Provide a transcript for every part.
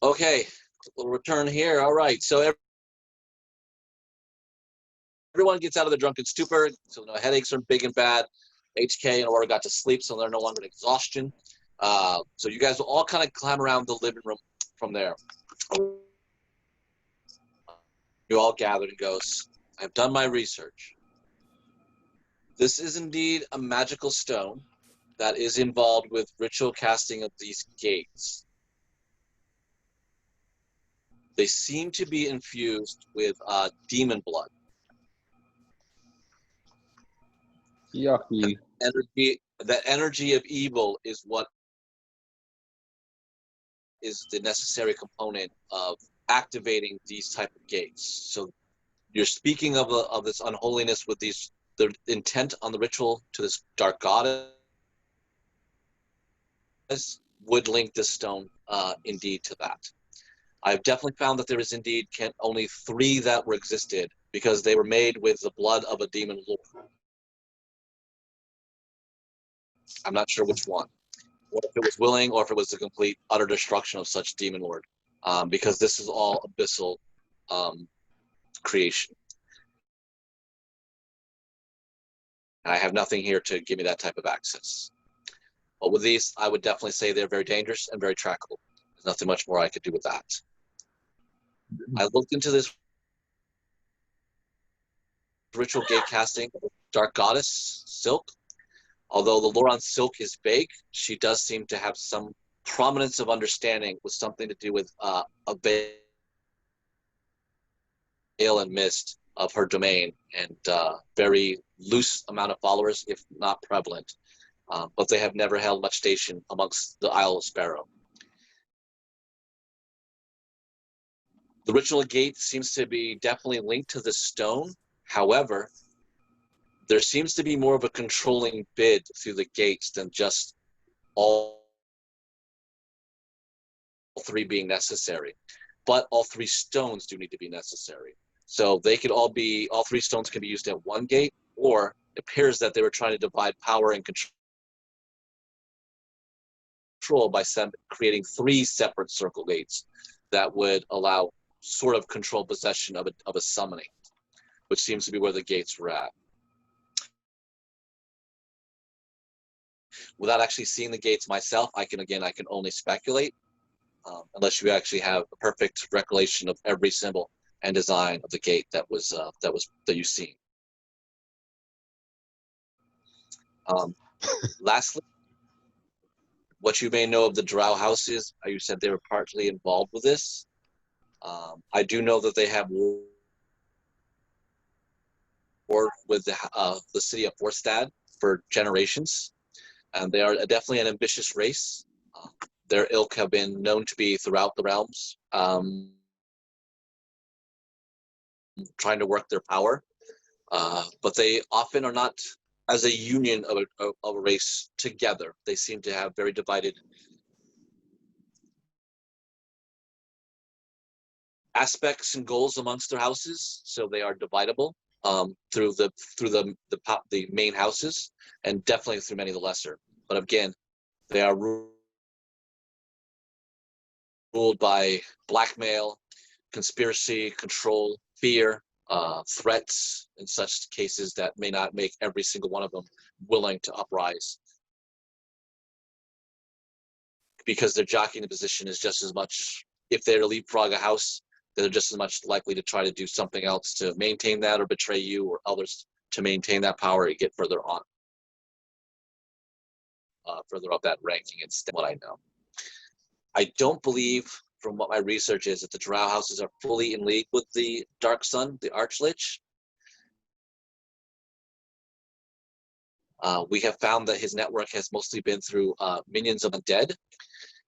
Okay, we'll return here. All right, so everyone gets out of the drunken stupor, so no headaches are big and bad. HK and Aurora got to sleep, so they're no longer in exhaustion. So you guys will all kind of climb around the living room from there. You all gathered and goes, I've done my research. This is indeed a magical stone that is involved with ritual casting of these gates. They seem to be infused with demon blood. Yucky. The energy of evil is what is the necessary component of activating these type of gates. So you're speaking of this unholiness with the intent on the ritual to this dark goddess would link this stone indeed to that. I've definitely found that there is indeed only 3 that were existed because they were made with the blood of a demon lord. I'm not sure which one, or if it was willing, or if it was the complete utter destruction of such demon lord, because this is all abyssal creation. And I have nothing here to give me that type of access. But with these, I would definitely say they're very dangerous and very trackable. There's nothing much more I could do with that. I looked into this ritual gate casting dark goddess Silk. Although the lore on Silk is vague, she does seem to have some prominence of understanding with something to do with a veil and mist of her domain, and very loose amount of followers, if not prevalent. But they have never held much station amongst the Isle of Spero. The ritual gate seems to be definitely linked to the stone. However, there seems to be more of a controlling bid through the gates than just all 3 being necessary. But all 3 stones do need to be necessary. So they could all 3 stones can be used at one gate, or it appears that they were trying to divide power and control by creating 3 separate circle gates that would allow sort of control possession of a summoning, which seems to be where the gates were at. Without actually seeing the gates myself, I can only speculate, unless you actually have a perfect recollection of every symbol and design of the gate that you've seen. Lastly, what you may know of the Drow houses, you said they were partly involved with this. I do know that they have war with the city of Forstad for generations, and they are definitely an ambitious race. Their ilk have been known to be throughout the realms, trying to work their power, but they often are not as a union of a race together. They seem to have very divided aspects and goals amongst their houses, so they are dividable through the main houses, and definitely through many of the lesser. But again, they are ruled by blackmail, conspiracy, control, fear, threats, in such cases that may not make every single one of them willing to uprise, because their jockeying the position is just as much, if they're to leapfrog a house, they're just as much likely to try to do something else to maintain that, or betray you or others to maintain that power and get further on, further up that ranking instead. What I know, I don't believe, from what my research is, that the Drow houses are fully in league with the Dark Sun, the Archlich. We have found that his network has mostly been through minions of undead,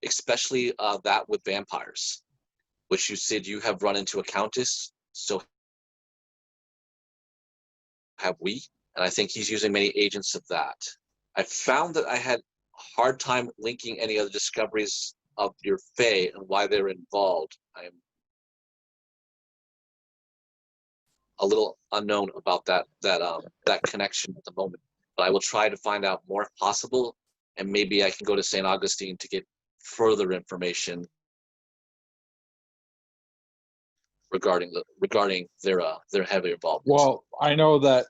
especially that with vampires, which you said you have run into a countess, so have we, and I think he's using many agents of that. I found that I had a hard time linking any other discoveries of your Fae and why they're involved. I am a little unknown about that connection at the moment, but I will try to find out more if possible, and maybe I can go to St. Augustine to get further information regarding their heavy involvement. Well, I know that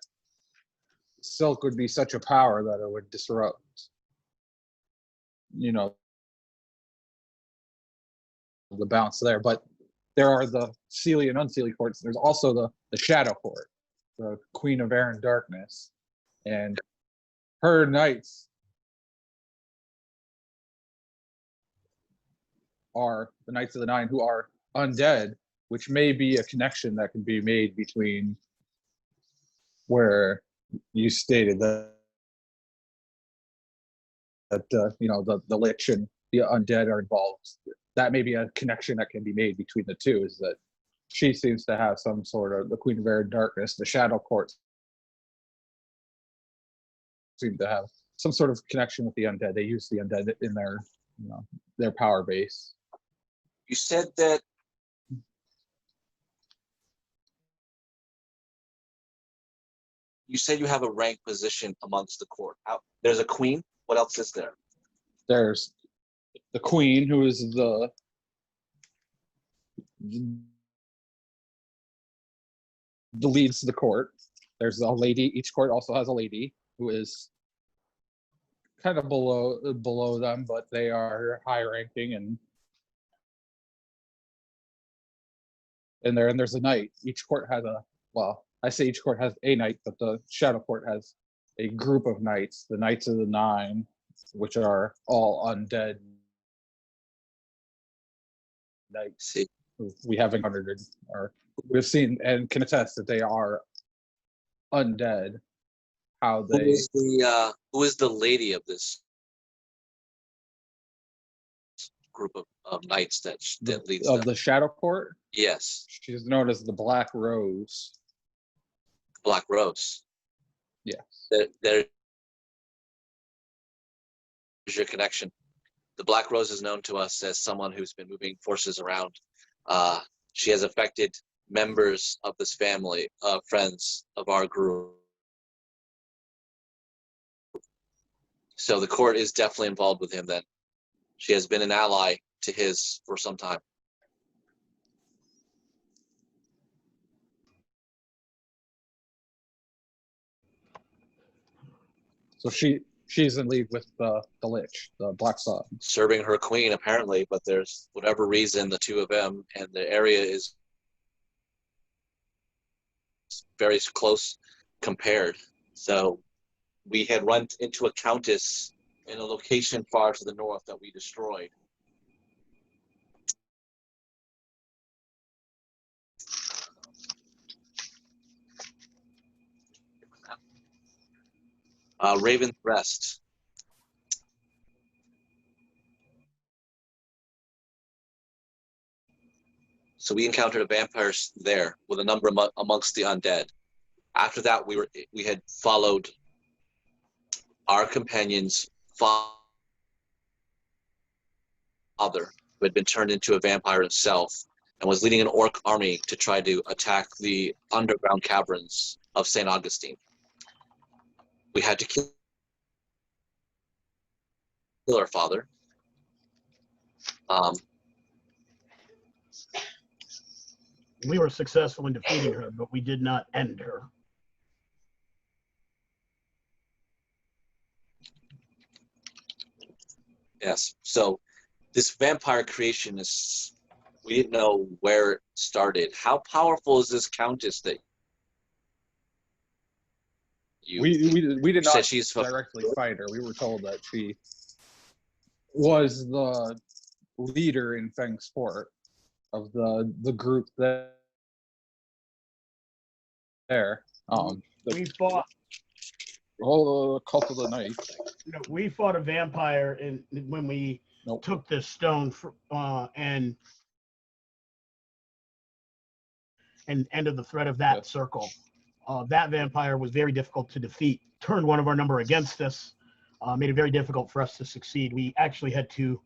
Silk would be such a power that it would disrupt, the balance there. But there are the Seelie and Unseelie courts. There's also the Shadow Court, the Queen of Air and Darkness, and her knights are the Knights of the Nine, who are undead, which may be a connection that can be made between where you stated that the Lich and the undead are involved. That may be a connection that can be made between the two, is that she seems to have some sort of, the Queen of Air and Darkness, the Shadow Court seem to have some sort of connection with the undead. They use the undead in their power base. You said that you have a rank position amongst the court. There's a queen. What else is there? There's the queen, who is the leads the court. There's a lady. Each court also has a lady who is kind of below them, but they are high ranking, and there's a knight. Each court has I say each court has a knight, but the Shadow Court has a group of knights, the Knights of the Nine, which are all undead knights. We have encountered, or we've seen and can attest that they are undead. Who is the lady of this group of knights that leads them? The Shadow Court? Yes. She's known as the Black Rose. Black Rose. Yes. There's your connection. The Black Rose is known to us as someone who's been moving forces around. She has affected members of this family, friends of our group. So the court is definitely involved with him then. She has been an ally to his for some time. So she's in league with the Lich, the Black Sun. Serving her queen, apparently, but there's whatever reason the two of them, and the area is very close compared. So we had run into a countess in a location far to the north that we destroyed. Raven's Rest. So we encountered a vampire there with a number amongst the undead. After that, we had followed our companion's father, who had been turned into a vampire himself, and was leading an orc army to try to attack the underground caverns of St. Augustine. We had to kill our father. We were successful in defeating her, but we did not end her. Yes. So this vampire creation we didn't know where it started. How powerful is this countess that we did not she's directly fight her. We were told that she was the leader in Feng Sport of the group there. We fought a cult of the night. We fought a vampire when we took this stone and ended the threat of that circle. That vampire was very difficult to defeat. Turned one of our number against us. Made it very difficult for us to succeed. We actually had to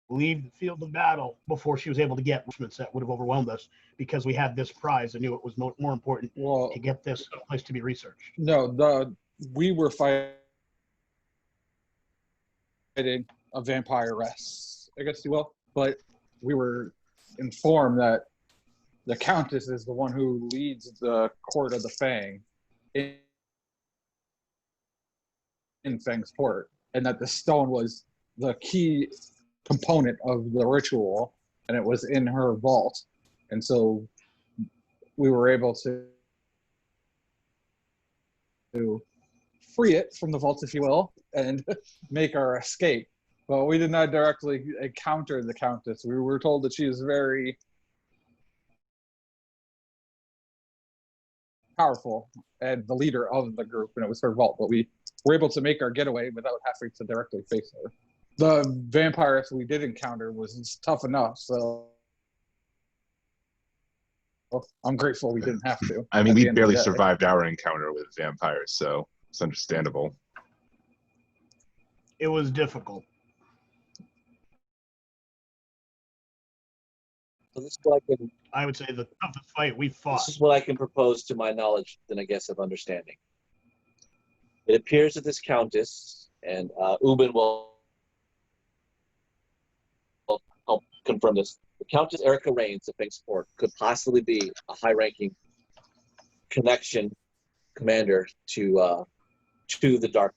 leave the field of battle before she was able to get instruments that would have overwhelmed us, because we had this prize and knew it was more important to get this place to be researched. No, we were fighting a vampire race, I guess you will, but we were informed that the Countess is the one who leads the Court of the Fang in Fang's Port, and that the stone was the key component of the ritual, and it was in her vault. And so we were able to free it from the vault, if you will, and make our escape. But we did not directly encounter the Countess. We were told that she is very powerful and the leader of the group, and it was her vault. But we were able to make our getaway without having to directly face her. The vampires we did encounter was tough enough, so I'm grateful we didn't have to. I mean, we barely survived our encounter with vampires, so it's understandable. It was difficult. So this is what I would say the toughest fight we fought. This is what I can propose to my knowledge, then I guess of understanding. It appears that this Countess, and Ubin will help confirm this, the Countess Erica Rains of Fangsport could possibly be a high-ranking connection commander to the Dark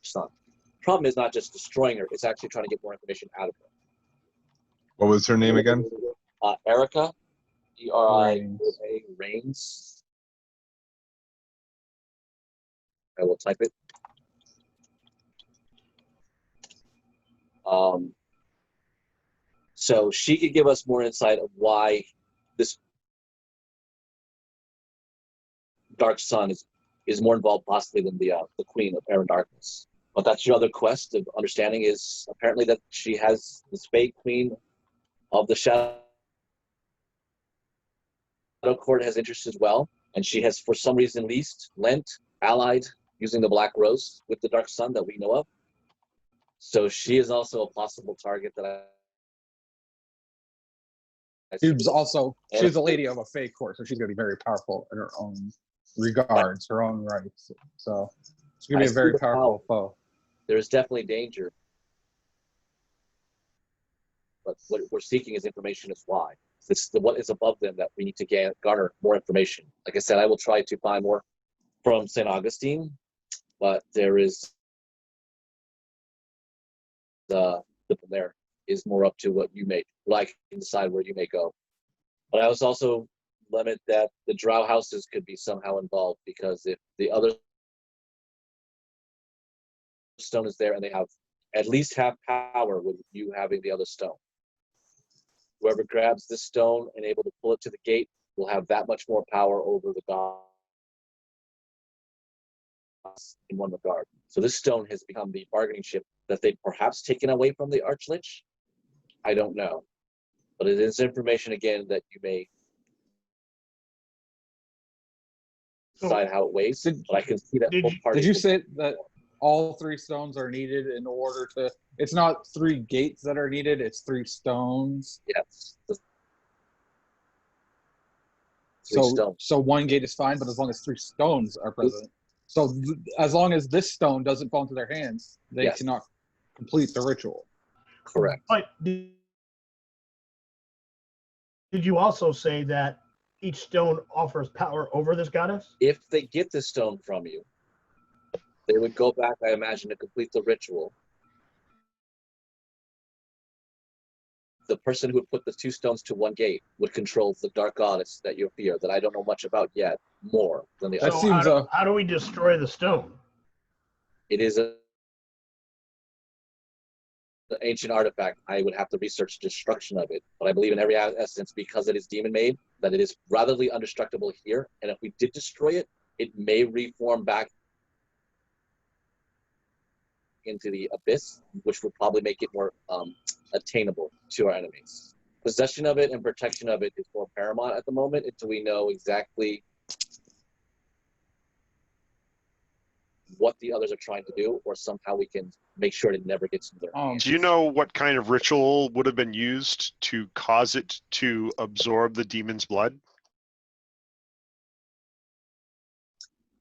Sun. Problem is not just destroying her; it's actually trying to get more information out of her. What was her name again? Erica, E-R-I-A, Rains. I will type it. So she could give us more insight of why this Dark Sun is more involved possibly than the Queen of Air and Darkness. But that's your other quest of understanding, is apparently that she has this fake Queen of the Shadow Court has interest as well, and she has for some reason allied using the Black Rose with the Dark Sun that we know of. So she is also a possible target that she's a lady of a fake court, so she's going to be very powerful in her own regards, her own rights. So she's going to be a very powerful foe. There is definitely danger, but what we're seeking is information as why. It's what is above them that we need to garner more information. Like I said, I will try to find more from St. Augustine, but there is from there is more up to what I can decide where you may go. But I was also limit that the drow houses could be somehow involved, because if the other stone is there and they have at least have power with you having the other stone, whoever grabs this stone and able to pull it to the gate will have that much more power over the gods in one regard. So this stone has become the bargaining chip that they've perhaps taken away from the Archlich. I don't know. But it is information, again, that you may decide how it weighs. But I can see that both parties. Did you say that all three stones are needed in order to... It's not 3 gates that are needed, it's 3 stones? Yes. 3 stones. So 1 gate is fine, but as long as 3 stones are present. So as long as this stone doesn't fall into their hands, they cannot complete the ritual. Correct. But did you also say that each stone offers power over this goddess? If they get this stone from you, they would go back, I imagine, to complete the ritual. The person who would put the 2 stones to 1 gate would control the dark goddess that you fear, that I don't know much about yet, more than the other. So how do we destroy the stone? It is an ancient artifact. I would have to research destruction of it, but I believe in every essence, because it is demon made, that it is ratherly undestructible here, and if we did destroy it, it may reform back into the abyss, which would probably make it more attainable to our enemies. Possession of it and protection of it is more paramount at the moment until we know exactly what the others are trying to do, or somehow we can make sure it never gets into their hands. Do you know what kind of ritual would have been used to cause it to absorb the demon's blood?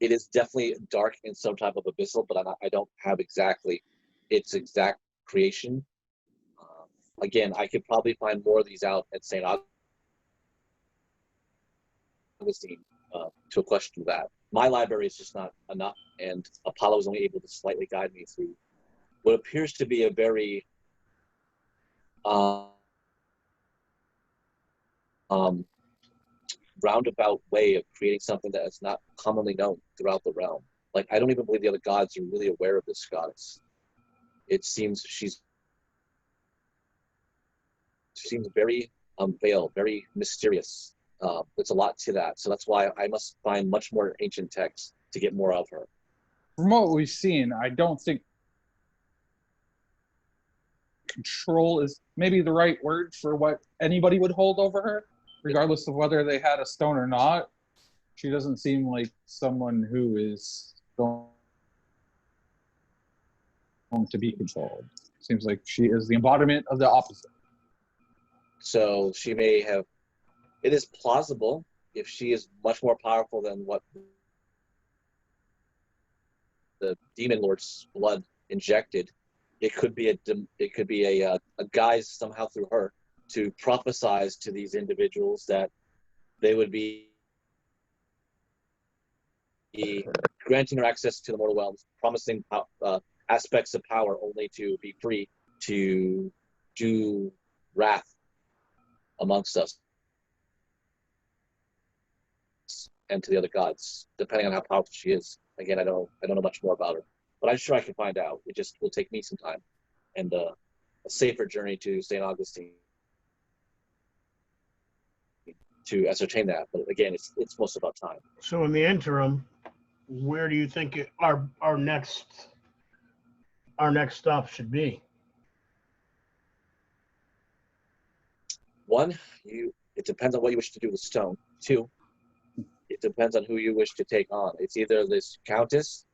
It is definitely dark in some type of abyssal, but I don't have exactly its exact creation. again, I could probably find more of these out at St. Augustine to question that. My library is just not enough, and Apollo was only able to slightly guide me through what appears to be a very roundabout way of creating something that is not commonly known throughout the realm. Like, I don't even believe the other gods are really aware of this goddess. It seems she seems very veiled, very mysterious. There's a lot to that, so that's why I must find much more ancient texts to get more of her. From what we've seen, I don't think control is maybe the right word for what anybody would hold over her, regardless of whether they had a stone or not. She doesn't seem like someone who is going to be controlled. Seems like she is the embodiment of the opposite. So she may have, it is plausible if she is much more powerful than what the demon lord's blood injected. It could be a guise somehow through her to prophesize to these individuals that they would be granting her access to the mortal realms, promising aspects of power only to be free to do wrath amongst us and to the other gods, depending on how powerful she is. Again, I don't know much more about her, but I'm sure I can find out. It just will take me some time and a safer journey to St. Augustine to ascertain that. But again, it's most about time. So in the interim, where do you think our next stop should be? One, it depends on what you wish to do with stone. Two, it depends on who you wish to take on. It's either this countess,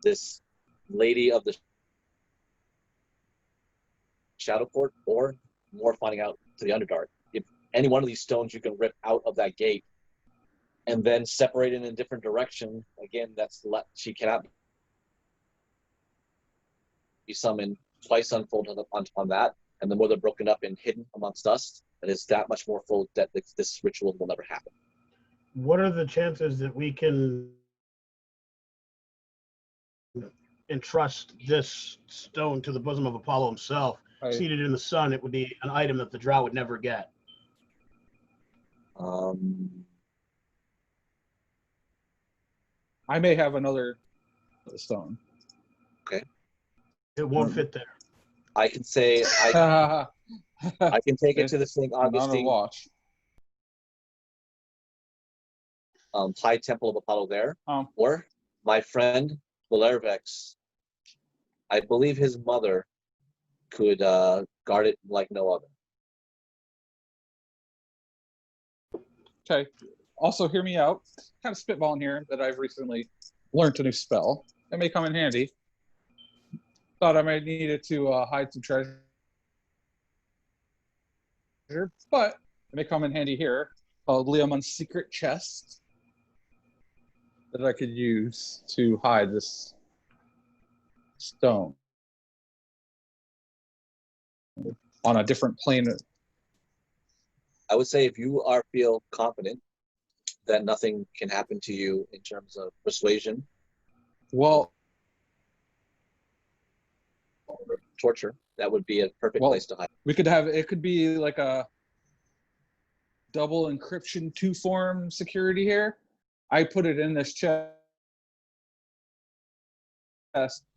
this lady of the Shadow Court, or more finding out to the Underdark. If any one of these stones you can rip out of that gate and then separate it in a different direction, again, she cannot be summoned twice unfold on that. And the more they're broken up and hidden amongst us, it is that much more full that this ritual will never happen. What are the chances that we can entrust this stone to the bosom of Apollo himself? Seated in the sun, it would be an item that the Drow would never get. I may have another stone. Okay. It won't fit there. I can say I can take it to the St. Augustine High Temple of Apollo there, or my friend Valervex. I believe his mother could guard it like no other. Okay. Also, hear me out. Kind of spitballing here that I've recently learned a new spell. That may come in handy. Thought I might need it to hide some treasure, but it may come in handy here. Called Leomon's Secret Chest that I could use to hide this stone on a different plane. I would say if you feel confident that nothing can happen to you in terms of persuasion, well, or torture, that would be a perfect place to hide. We could have it could be like a double encryption 2-form security here. I put it in this chest,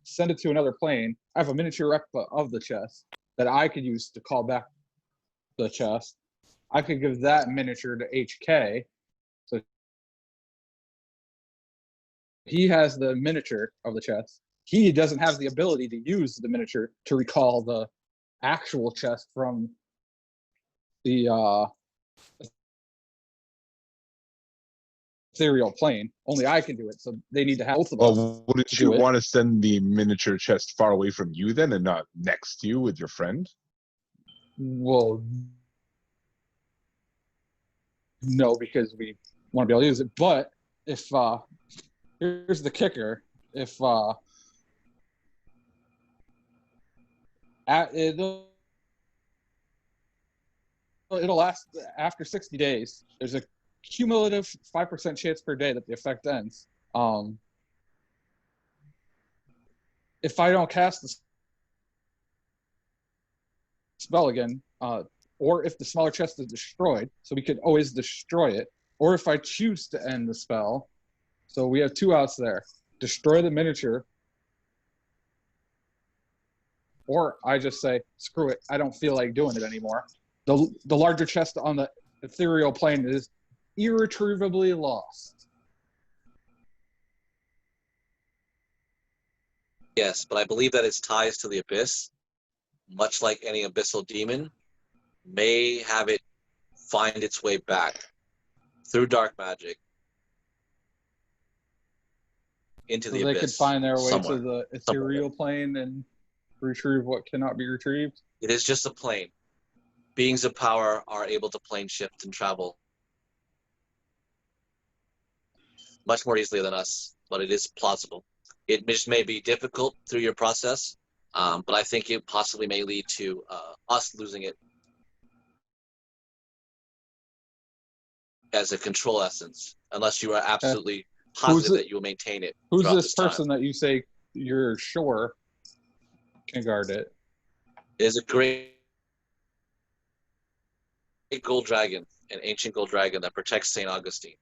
send it to another plane. I have a miniature replica of the chest that I could use to call back the chest. I could give that miniature to HK. So he has the miniature of the chest. He doesn't have the ability to use the miniature to recall the actual chest from the ethereal plane. Only I can do it, so they need to have both of us. Well, wouldn't you want to send the miniature chest far away from you then, and not next to you with your friend? Well, no, because we want to be able to use it. But if here's the kicker: if it'll last after 60 days. There's a cumulative 5% chance per day that the effect ends. If I don't cast the spell again, or if the smaller chest is destroyed, so we could always destroy it, or if I choose to end the spell, so we have two outs there: destroy the miniature, or I just say, screw it, I don't feel like doing it anymore. The larger chest on the ethereal plane is irretrievably lost. Yes, but I believe that its ties to the abyss, much like any abyssal demon, may have it find its way back through dark magic into So the they abyss. could find their way somewhere. to the ethereal plane and retrieve what cannot be retrieved. It is just a plane. Beings of power are able to plane shift and travel much more easily than us, but it is plausible. It just may be difficult through your process, but I think it possibly may lead to us losing it as a control essence, unless you are absolutely positive that you will maintain it. Who's throughout this person time. that you say you're sure can guard it? It is a great gold dragon, an ancient gold dragon that protects St. Augustine.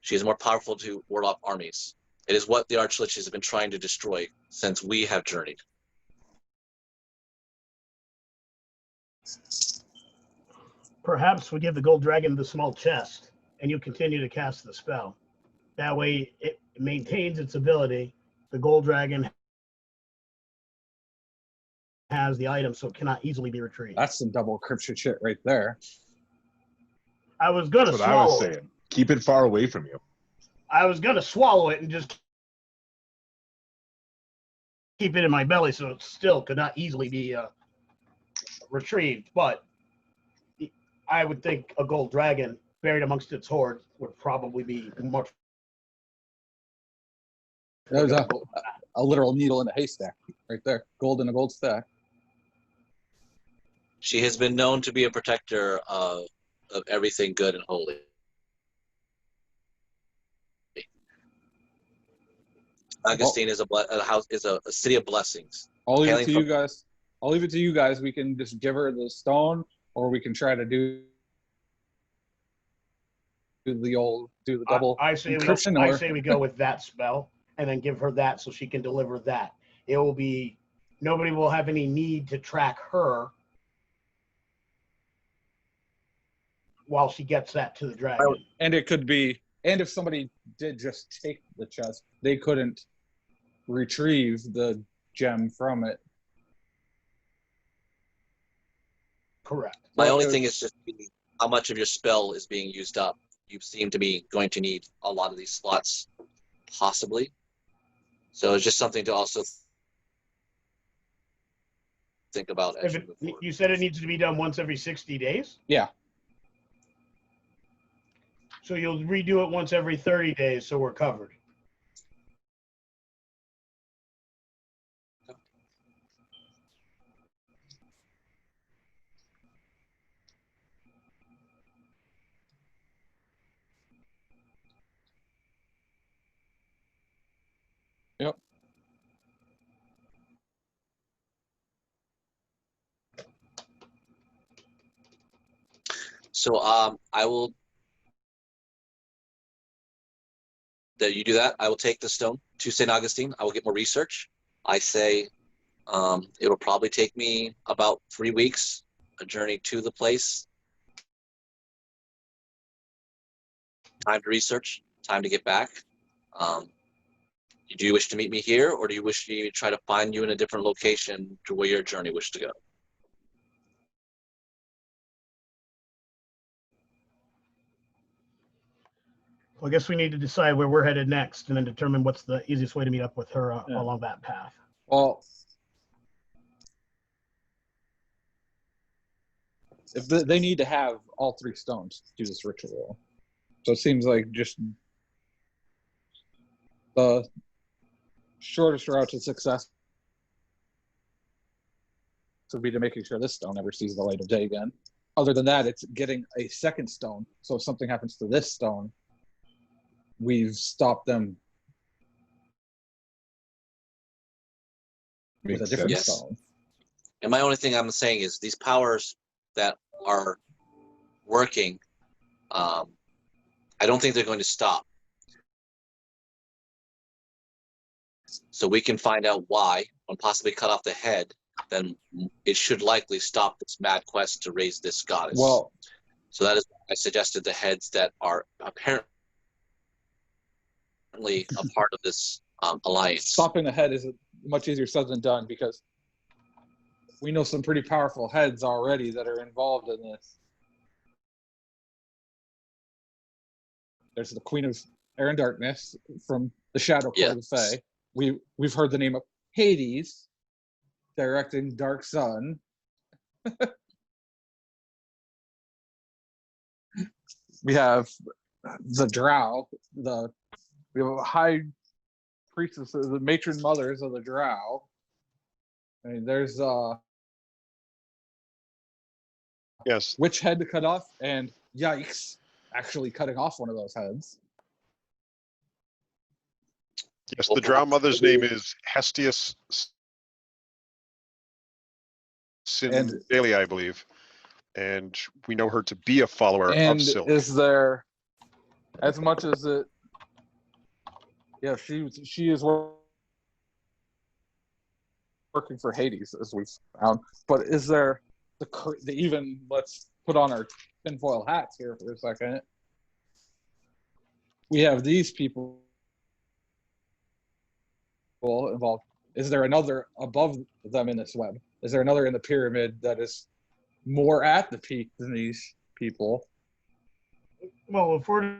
She is more powerful to ward off armies. It is what the Archliches have been trying to destroy since we have journeyed. Perhaps we give the gold dragon the small chest, and you continue to cast the spell. That way, it maintains its ability. The gold dragon has the item, so it cannot easily be retrieved. That's some double encryption shit right there. I was gonna That's what I was swallow it. saying. Keep it far away from you. I was gonna swallow it and just keep it in my belly, so it still could not easily be retrieved. But I would think a gold dragon buried amongst its hoard would probably be much. There's a literal needle in a haystack right there. Gold in a gold stack. She has been known to be a protector of everything good and holy. Augustine is a house, is a city of blessings. I'll leave it Hailing to from- you guys. I'll leave it to you guys. We can just give her the stone, or we can try to do the double I say encryption. I say we go with that spell and then give her that so she can deliver that. It will be nobody will have any need to track her while she gets that to the dragon. And it could be, and if somebody did just take the chest, they couldn't retrieve the gem from it. Correct. My only thing is just how much of your spell is being used up. You seem to be going to need a lot of these slots, possibly. So it's just something to also think about as you move forward. You said it needs to be done once every 60 days? Yeah. So you'll redo it once every 30 days, so we're covered. Yep. So I will. That you do that. I will take the stone to St. Augustine. I will get more research. I say it will probably take me about 3 weeks, a journey to the place. Time to research, time to get back. Do you wish to meet me here, or do you wish me to try to find you in a different location to where your journey wishes to go? Well, I guess we need to decide where we're headed next and then determine what's the easiest way to meet up with her along that path. Well, if they need to have all three stones to do this ritual, so it seems like just the shortest route to success would be to making sure this stone never sees the light of day again. other than that, it's getting a second stone. So if something happens to this stone, we've stopped them with a Makes different sense. stone. And my only thing I'm saying is these powers that are working, I don't think they're going to stop. So we can find out why and possibly cut off the head. Then it should likely stop this mad quest to raise this goddess. Well, So that is why I suggested the heads that are apparently a part of this alliance. stopping the head is much easier said than done because we know some pretty powerful heads already that are involved in this. There's the Queen of Air and Darkness from the Shadow Court of the Fae. We've heard the name of Hades directing Dark Sun. We have the Drow, we have a high priestess, the matron mothers of the Drow. I mean, there's Yes. which head to cut off, and yikes, actually cutting off one of those heads. Yes, the Drow Mother's name is Hestius Sindalia, I believe. And we know her to be a follower And of Silk. is there, as much as it, yeah, she is working for Hades, as we found. But is there the even, let's put on our tinfoil hats here for a second. We have these people involved. Is there another above them in this web? Is there another in the pyramid that is more at the peak than these people? Well, if we're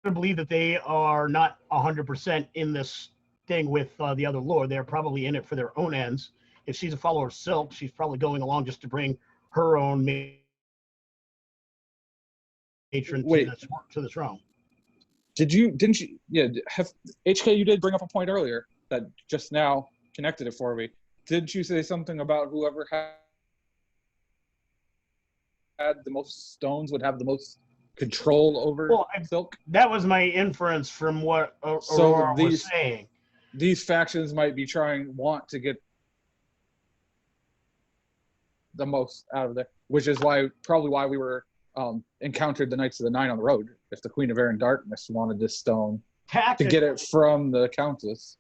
to believe that they are not 100% in this thing with the other lord, they're probably in it for their own ends. If she's a follower of Silk, she's probably going along just to bring her own matron to the throne. Didn't you, yeah, HK, you did bring up a point earlier that just now connected it for me. Didn't you say something about whoever had the most stones would have the most control over Silk? That was my inference from what Aurora was saying. These factions might be want to get the most out of there, which is probably why we were encountered the Knights of the Nine on the road. If the Queen of Air and Darkness wanted this stone to get it from the Countess.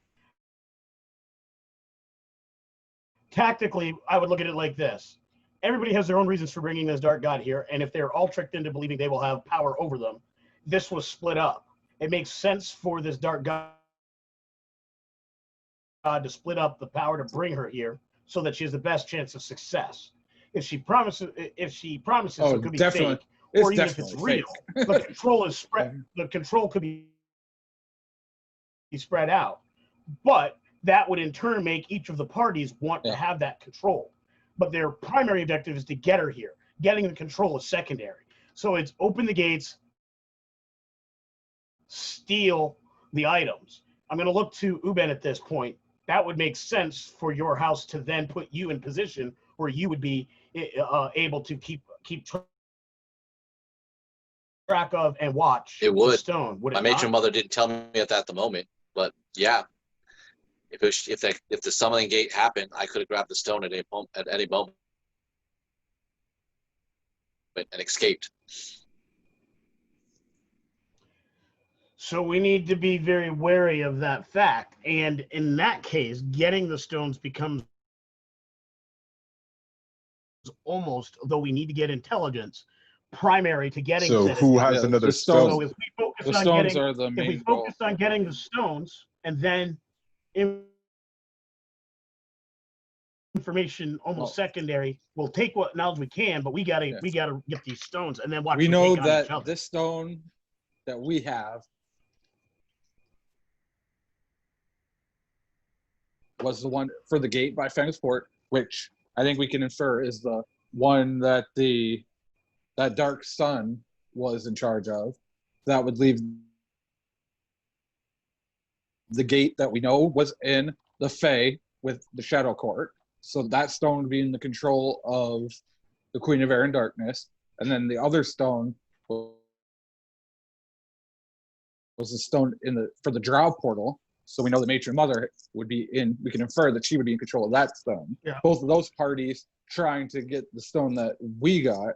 Tactically, I would look at it like this. Everybody has their own reasons for bringing this dark god here, and if they're all tricked into believing they will have power over them, this was split up. It makes sense for this dark god to split up the power to bring her here so that she has the best chance of success. If she promises it could be fake, or even if it's real, the control is spread. The control could be spread out, but that would in turn make each of the parties want to have that control. But their primary objective is to get her here. Getting the control is secondary. So it's open the gates, steal the items. I'm going to look to Uben at this point. That would make sense for your house to then put you in position where you would be able to keep track of and watch the stone. Would it My matron mother didn't tell me at the moment, but yeah. If the summoning gate happened, I could have grabbed the stone at any moment and escaped. So we need to be very wary of that fact. And in that case, getting the stones becomes almost, though we need to get intelligence, primary to getting. So who has another stone? So if we focus the on stones getting, are the main if we focus on getting the stones and then information almost secondary, we'll take what knowledge we can, but we gotta get these stones and then watch. We know that this stone that we have was the one for the gate by Fengisport, which I think we can infer is the one that that Dark Sun was in charge of. That would leave the gate that we know was in the Fae with the Shadow Court. So that stone would be in the control of the Queen of Air and Darkness, and then the other stone was the stone for the Drow portal. So we know the Matron Mother would be in. We can infer that she would be in control of that stone. Yeah. Both of those parties trying to get the stone that we got.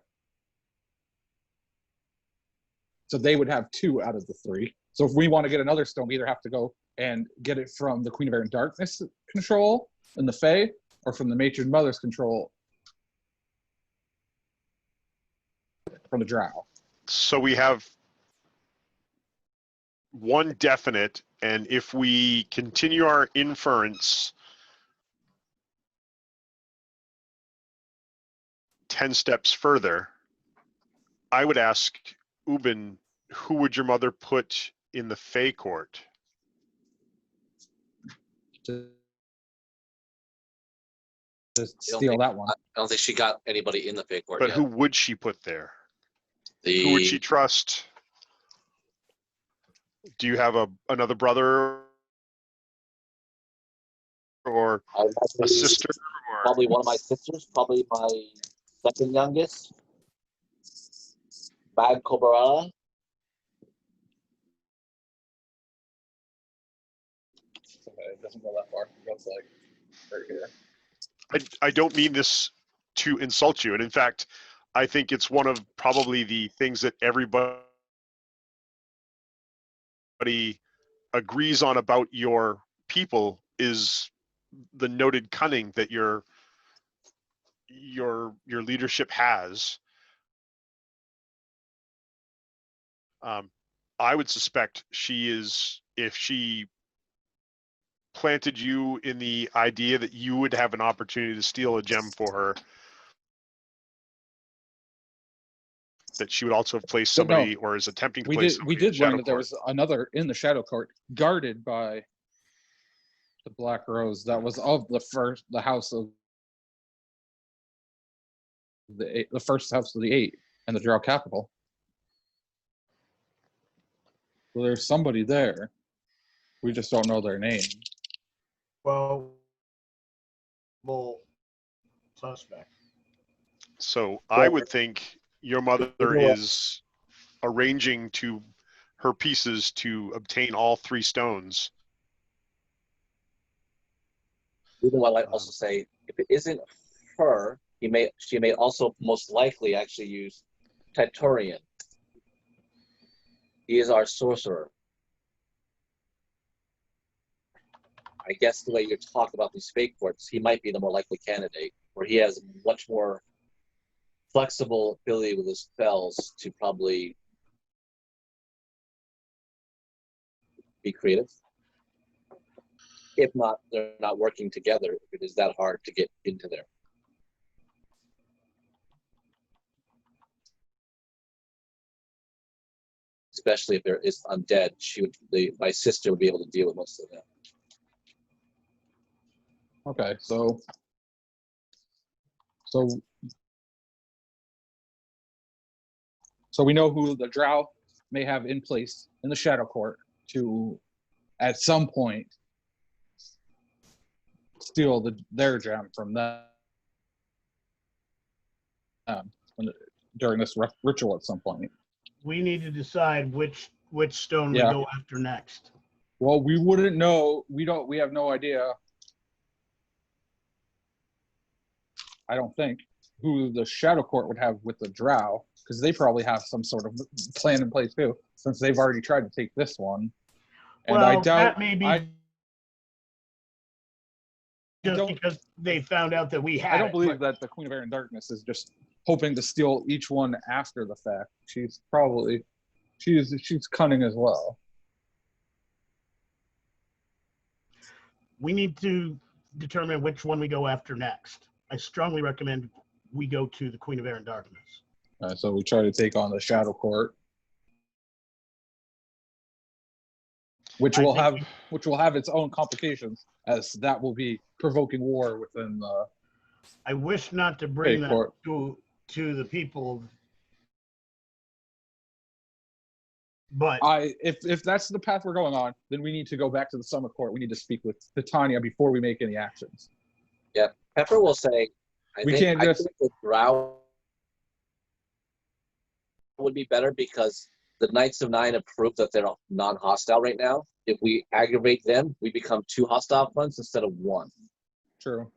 So they would have 2 out of the 3. So if we want to get another stone, we either have to go and get it from the Queen of Air and Darkness control in the Fae, or from the Matron Mother's control from the Drow. So we have one definite, and if we continue our inference 10 steps further, I would ask Ubin, who would your mother put in the Fae court? Just steal that one. I don't think she got anybody in the Fae court But yet. who would she put there? The Who would she trust? Do you have another brother or a sister? Or... Probably one of my sisters, probably my second youngest, Bad Cobra. It doesn't go that far. It goes like right here. I don't mean this to insult you. And in fact, I think it's one of probably the things that everybody agrees on about your people is the noted cunning that your leadership has. I would suspect she is, if she planted you in the idea that you would have an opportunity to steal a gem for her, that she would also have placed somebody, or is attempting to place somebody We in the did learn Shadow that there Court. was another in the Shadow Court, guarded by the Black Rose, that was of the house of the first house of the 8 and the Drow capital. So there's somebody there. We just don't know their name. Well, suspect. So I would think your mother is arranging to her pieces to obtain all 3 stones. Even though I might also say, if it isn't her, she may also most likely actually use Titurian. He is our sorcerer. I guess the way you talk about these fake courts, he might be the more likely candidate, where he has much more flexible ability with his spells to probably be creative. If not, they're not working together. If it is that hard to get into there. Especially if there is undead, my sister would be able to deal with most of them. Okay, so we know who the Drow may have in place in the Shadow Court to, at some point, steal their gem from them during this ritual at some point. We need to decide which stone we Yeah. go after next. Well, we wouldn't know. We have no idea. I don't think who the Shadow Court would have with the Drow, because they probably have some sort of plan in place too, since they've already tried to take this one. And well, I doubt that may be just because they found out that we had. I don't believe that the Queen of Air and Darkness is just hoping to steal each one after the fact. She's cunning as well. We need to determine which one we go after next. I strongly recommend we go to the Queen of Air and Darkness. So we try to take on the Shadow Court, which will have its own complications, as that will be provoking war within the. I wish not to bring that court. to the people, but if that's the path we're going on, then we need to go back to the Summer Court. We need to speak with Titania before we make any actions. Pepper will say, We can't I just- think the Drow would be better because the Knights of Nine have proved that they're non-hostile right now. If we aggravate them, we become 2 hostile fronts instead of 1. True.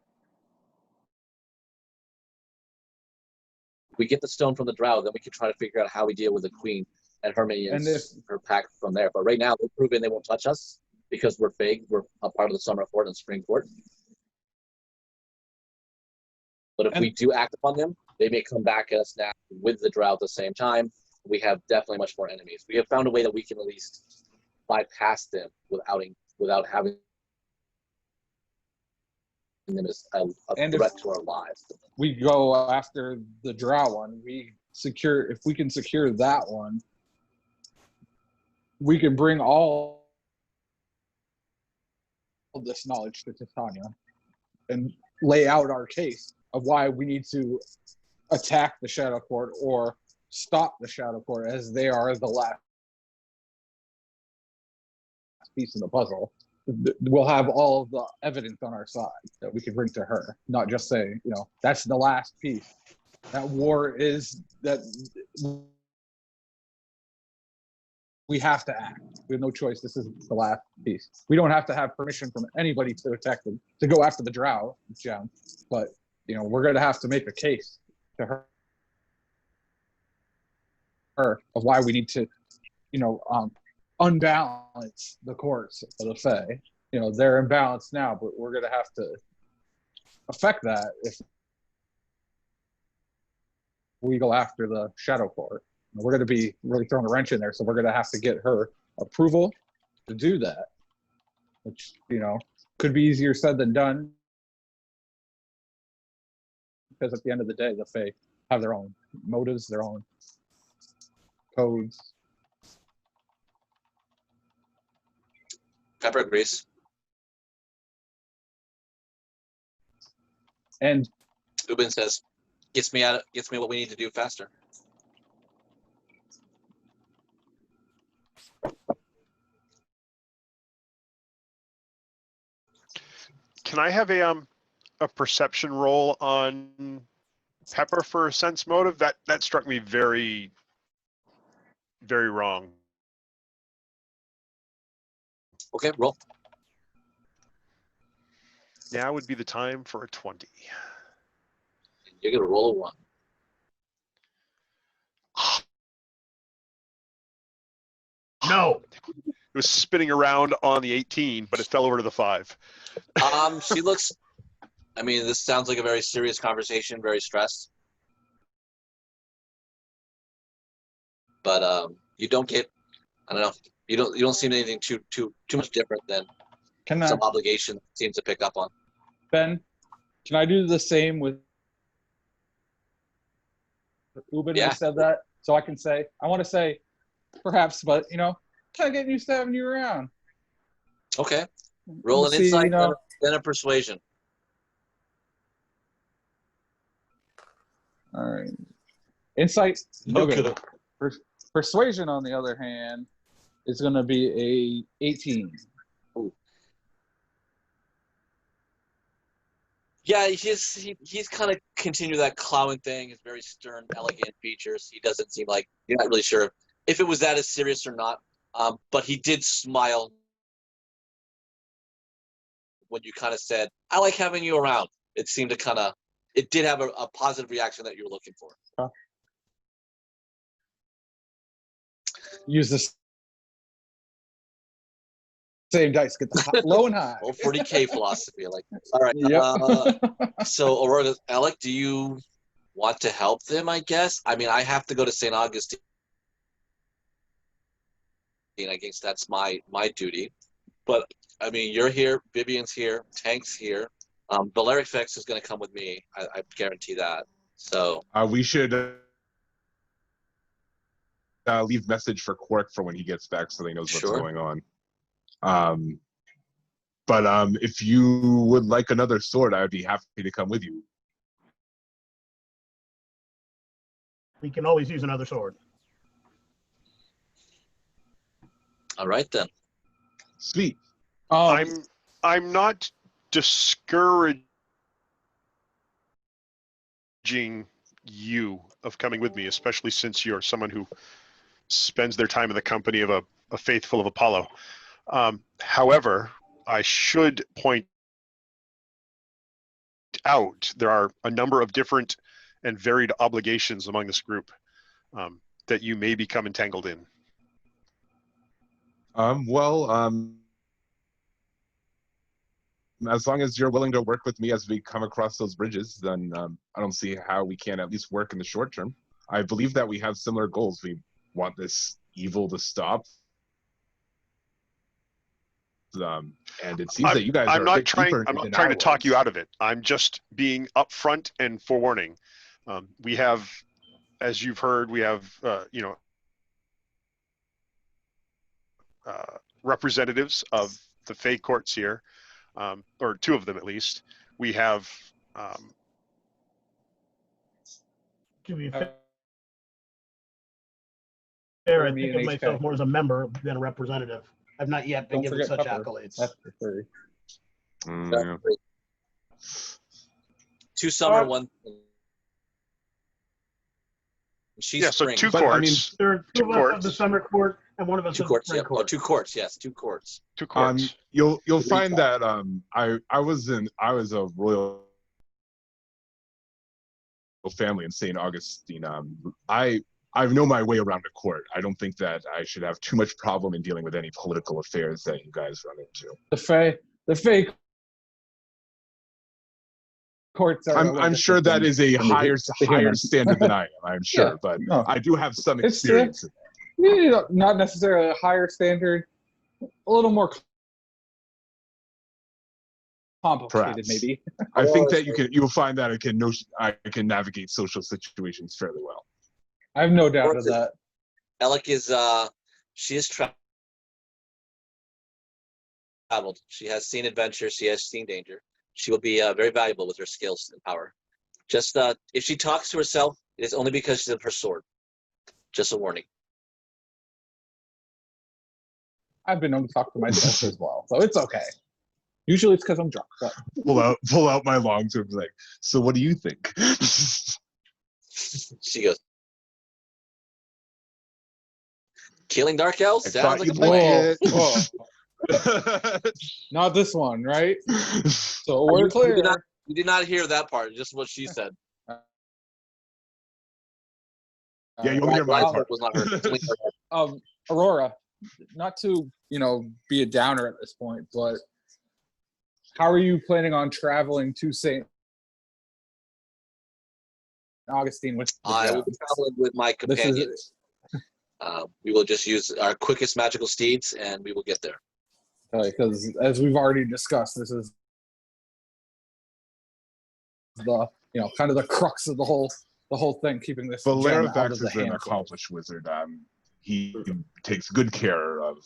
We get the stone from the Drow, then we can try to figure out how we deal with the Queen and her minions, her pack from there. But right now, they've proven they won't touch us because we're fake. We're a part of the Summer Fort and Spring Fort. But if we do act upon them, they may come back at us now with the Drow at the same time. We have definitely much more enemies. We have found a way that we can at least bypass them without having them as a threat to our lives. We go after the Drow one. If we can secure that one, we can bring all of this knowledge to Titania and lay out our case of why we need to attack the Shadow Court or stop the Shadow Court, as they are the last piece of the puzzle. We'll have all of the evidence on our side that we can bring to her, not just say, that's the last piece. That war is that we have to act. We have no choice. This is the last piece. We don't have to have permission from anybody to attack them, to go after the Drow, but we're going to have to make a case to her of why we need to, unbalance the courts of the Fae. They're imbalanced now, but we're going to have to affect that if we go after the Shadow Court. We're going to be really throwing a wrench in there, so we're going to have to get her approval to do that, which, could be easier said than done, because at the end of the day, the Fae have their own motives, their own codes. Pepper agrees. And Ubin says, gets me what we need to do faster. Can I have a perception roll on Pepper for a sense motive? That struck me very, very wrong. Okay, roll. Now would be the time for a 20. You're gonna roll a 1. No. It was spinning around on the 18, but it fell over to the 5. She looks. I mean, this sounds like a very serious conversation, very stressed. But you don't get. I don't know. You don't seem anything too much different than some obligation seems to pick up on. Ben, can I do the same with Ubin when he said that? So I can say, I want to say, perhaps, but kind of getting used to having you around. Okay. Roll an insight, then a persuasion. All right. Insight, no Okay. good. Persuasion, on the other hand, is going to be a 18. Ooh. Yeah, he's kind of continue that clowning thing. His very stern, elegant features. He doesn't seem like you're not really sure if it was that as serious or not. But he did smile when you kind of said, "I like having you around." It seemed to it did have a positive reaction that you were looking for. Huh. Use this same dice, get the low and high. Well, 40K philosophy, like. All right. Yep. So, Aurora, Alec, do you want to help them? I guess. I mean, I have to go to St. Augustine. I guess that's my duty. But I mean, you're here. Vivian's here. Tank's here. Valeric Fex is going to come with me. I guarantee that. So we should leave message for Quark for when he gets back, so he knows what's going on. But if you would like another sword, I would be happy to come with you. We can always use another sword. All right then. Sweet. I'm not discouraged discouraging you of coming with me, especially since you're someone who spends their time in the company of a faithful of Apollo. However, I should point out there are a number of different and varied obligations among this group that you may become entangled in. As long as you're willing to work with me as we come across those bridges, then I don't see how we can't at least work in the short term. I believe that we have similar goals. We want this evil to stop. And it seems that you guys are a bit deeper I'm not than trying I to talk you was. out of it. I'm just being upfront and forewarning. We have, as you've heard, we have, representatives of the Fae courts here, or two of them at least. We have To be fair, I think of myself more as a member than a representative. I've not yet been given such accolades. That's for sure. Yeah. 2 summer, 1. She's so spring. two But, I courts. There are two of us of the summer court and one of us 2 of the courts. spring Yeah. court. 2 courts. Yes, 2 courts. Two courts. You'll find that I was a royal family in St. Augustine. I know my way around a court. I don't think that I should have too much problem in dealing with any political affairs that you guys run into. The fake courts are. I'm sure that is a higher standard than I am. I'm sure, Yeah, but no. I do have some It's experience. not necessarily a higher standard, a little more complicated, Perhaps. maybe. I think that you'll find that I can navigate social situations fairly well. I have no doubt of that. Alec is she has traveled. She has seen adventure. She has seen danger. She will be very valuable with her skills and power. Just if she talks to herself, it's only because she's of her sword. Just a warning. I've been known to talk to myself as well, so it's okay. Usually it's because I'm drunk. But Pull out my long term, like, so what do you think? She goes, killing dark elves I sounds thought like a you'd plan. like it. not this one, right? So we're clear. You did not hear that part. Just what she said. Yeah, you'll hear my part. Was not her. Aurora, not to be a downer at this point, but how are you planning on traveling to St. Augustine with the I will be gems? traveling with my companions. We will just use our quickest magical steeds, and we will get there. Because as we've already discussed, this is the kind of the crux of the whole thing, keeping this gem out of Valerivax the is an hands. accomplished wizard. He takes good care of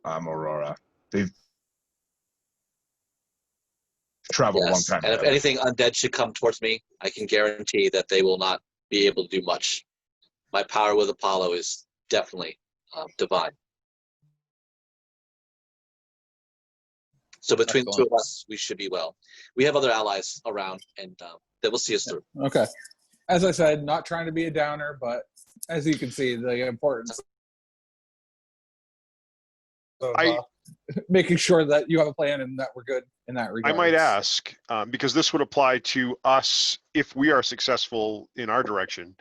Aurora. They've traveled a long time. And if anything undead should come towards me, I can guarantee that they will not be able to do much. My power with Apollo is definitely divine. So between the two of us, we should be well. We have other allies around, and that will see us through. Okay. As I said, not trying to be a downer, but as you can see, the importance of making sure that you have a plan and that we're good in that regard. I might ask, because this would apply to us if we are successful in our direction.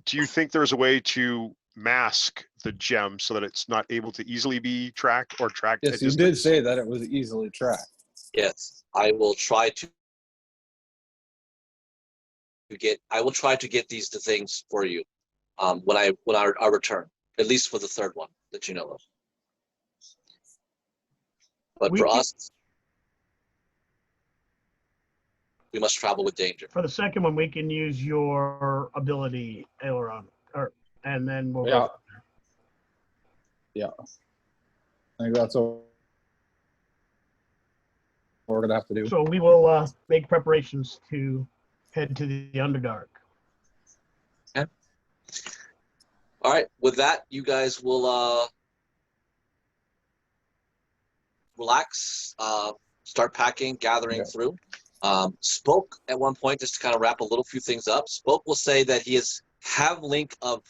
Do you think there's a way to mask the gem so that it's not able to easily be tracked or tracked at Yes, you distance? did say that it was easily tracked. Yes, I will try to get these things for you when I return, at least for the third one that you know of. But for us, we must travel with danger. For the second one, we can use your ability, Aileron, and then we'll go. Yeah. I think that's what we're gonna have to do. So we will make preparations to head to the Underdark. Okay. All right. With that, you guys will relax, start packing, gathering through. Spoke at one point, just to kind of wrap a little few things up. Spoke will say that he have link of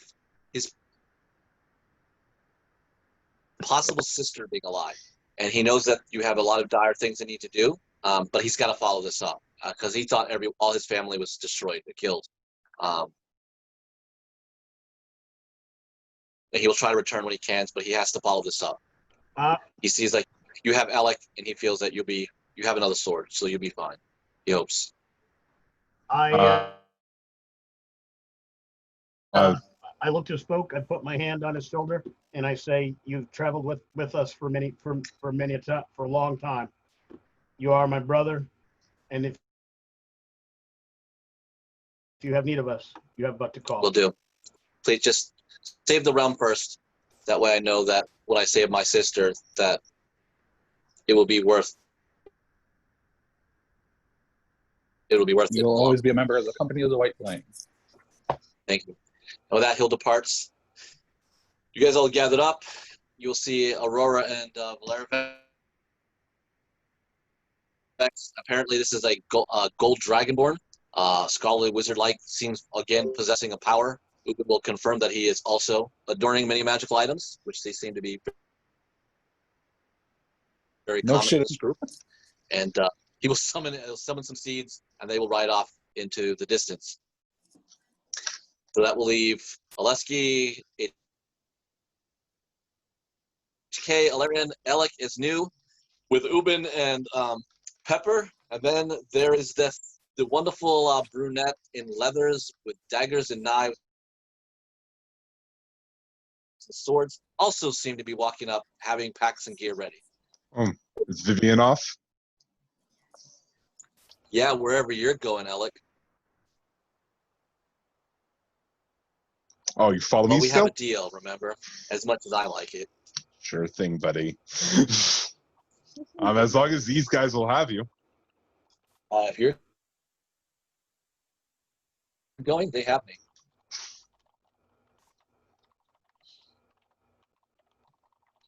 his possible sister being alive, and he knows that you have a lot of dire things that need to do. But he's got to follow this up because he thought all his family was destroyed, killed. And he will try to return when he can, but he has to follow this up. He sees like you have Alec, and he feels that you have another sword, so you'll be fine. He hopes. I look to Spoke. I put my hand on his shoulder, and I say, "You've traveled with us for a long time. You are my brother, and if you have need of us, you have but to call." Will do. Please just save the realm first. That way I know that when I save my sister, that it will be worth it. You'll always be a member of the Company of the White Flame. Thank you. And with that, he'll departs. You guys all gathered up. You'll see Aurora and Valerian. Apparently, this is a gold dragonborn. Scholarly wizard-like, seems again possessing a power. Ubin will confirm that he is also adorning many magical items, which they seem to be very common in this group. And he will summon some seeds, and they will ride off into the distance. So that will leave Oleski, HK, Alarian, Alec is new, with Ubin and Pepper. And then there is the wonderful brunette in leathers with daggers and knives and swords. Also seem to be walking up, having packs and gear ready. Is Vivian off? Yeah, wherever you're going, Alec. Oh, you follow me We still? have a deal, remember? As much as I like it. Sure thing, buddy. As long as these guys will have you. If you're going, they have me.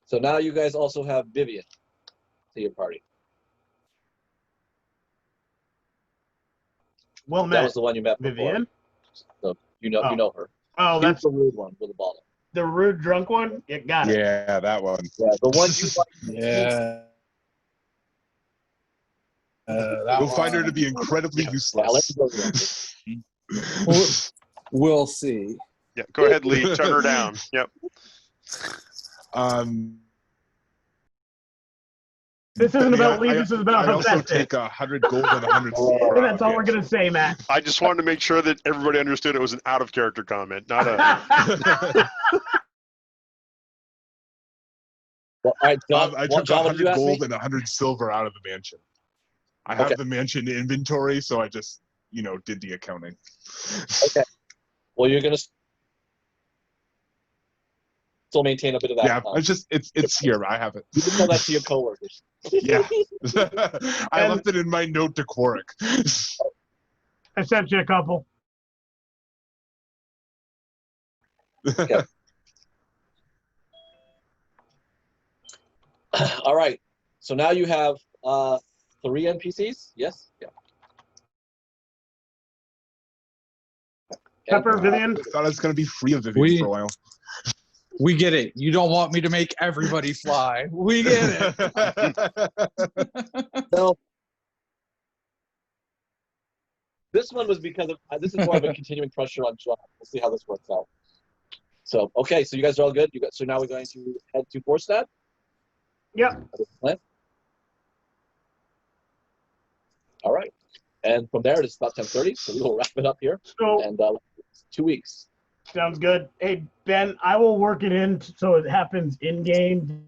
So now you guys also have Vivian to your party. Well met. That was the one you met before. Vivian. So you know her. Oh, She's that's the rude one with the bottle. the rude drunk one. You got it. Yeah, that one. Yeah, the one you like. Yeah. You'll find her to be incredibly useless. We'll see. Yeah, go ahead, Lee. Turn her down. Yep. This isn't about Lee. This is about I also Hephaestus. take 100 gold and 100 silver. That's all we're gonna say, Matt. I just wanted to make sure that everybody understood it was an out-of-character comment, not a. Well, all right, John, I took John, what did you 100 ask me? gold and 100 silver out of the mansion. I have the mansion inventory, so I just, did the accounting. Okay. Well, you're gonna still maintain a bit of that. Yeah, it's here. I have it. You can tell that to your coworkers. Yeah. I left it in my note to Quarrick. I sent you a couple. Okay. All right. So now you have 3 NPCs. Yes. Yeah. Pepper, Vivian. I thought I was going to be free of Vivian for a while. We get it. You don't want me to make everybody fly. We get it. So this one was because of this is more of a continuing pressure on John. We'll see how this works out. So okay, so you guys are all good. So now we're going to head to Forstad. Yep. All right, and from there it's about 10:30. So we will wrap it up here. So and 2 weeks. sounds good. Hey Ben, I will work it in so it happens in game.